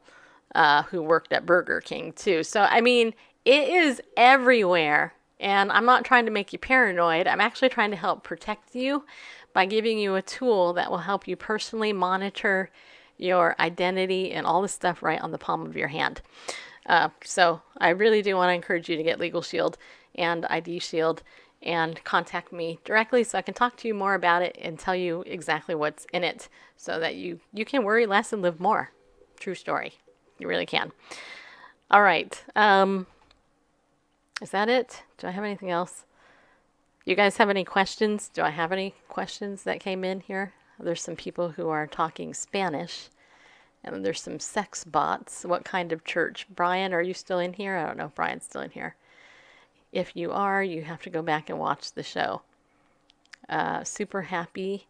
who worked at Burger King too. So, I mean, it is everywhere. And I'm not trying to make you paranoid. I'm actually trying to help protect you by giving you a tool that will help you personally monitor your identity and all this stuff right on the palm of your hand. So I really do want to encourage you to get Legal Shield and ID Shield and contact me directly so I can talk to you more about it and tell you exactly what's in it so that you can worry less and live more. True story. You really can. All right. Is that it? Do I have anything else? You guys have any questions? Do I have any questions that came in here? There's some people who are talking Spanish. And there's some sex bots. What kind of church? Brian, are you still in here? I don't know if Brian's still in here. If you are, you have to go back and watch the show. Super happy.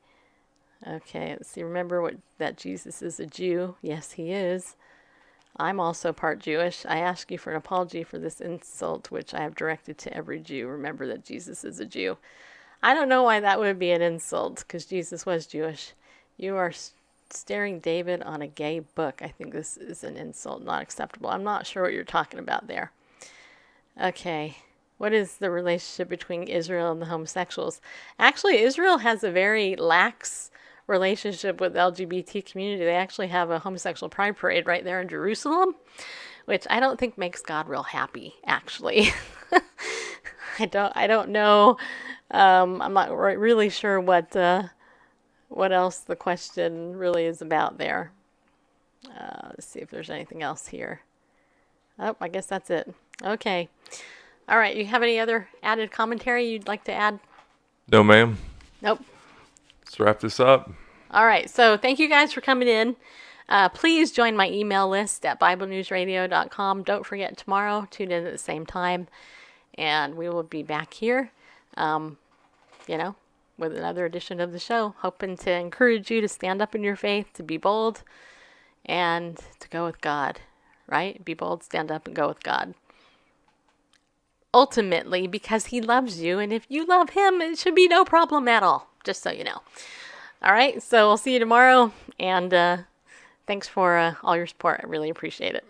Okay, let's see. Remember that Jesus is a Jew. Yes, he is. I'm also part Jewish. I ask you for an apology for this insult, which I have directed to every Jew. Remember that Jesus is a Jew. I don't know why that would be an insult, because Jesus was Jewish. You are staring David on a gay book. I think this is an insult, not acceptable. I'm not sure what you're talking about there. Okay. What is the relationship between Israel and the homosexuals? Actually, Israel has a very lax relationship with the LGBT community. They actually have a homosexual pride parade right there in Jerusalem, which I don't think makes God real happy, actually. I don't know. I'm not really sure what else the question really is about there. Let's see if there's anything else here. Oh, I guess that's it. Okay. All right. You have any other added commentary you'd like to add? No, ma'am. Nope. Let's wrap this up. All right. So thank you guys for coming in. Please join my email list at BibleNewsRadio.com. Don't forget tomorrow, tune in at the same time, and we will be back here, with another edition of the show, hoping to encourage you to stand up in your faith, to be bold, and to go with God, right? Be bold, stand up, and go with God. Ultimately, because he loves you, and if you love him, it should be no problem at all, just so you know. All right, so we'll see you tomorrow, and thanks for all your support. I really appreciate it.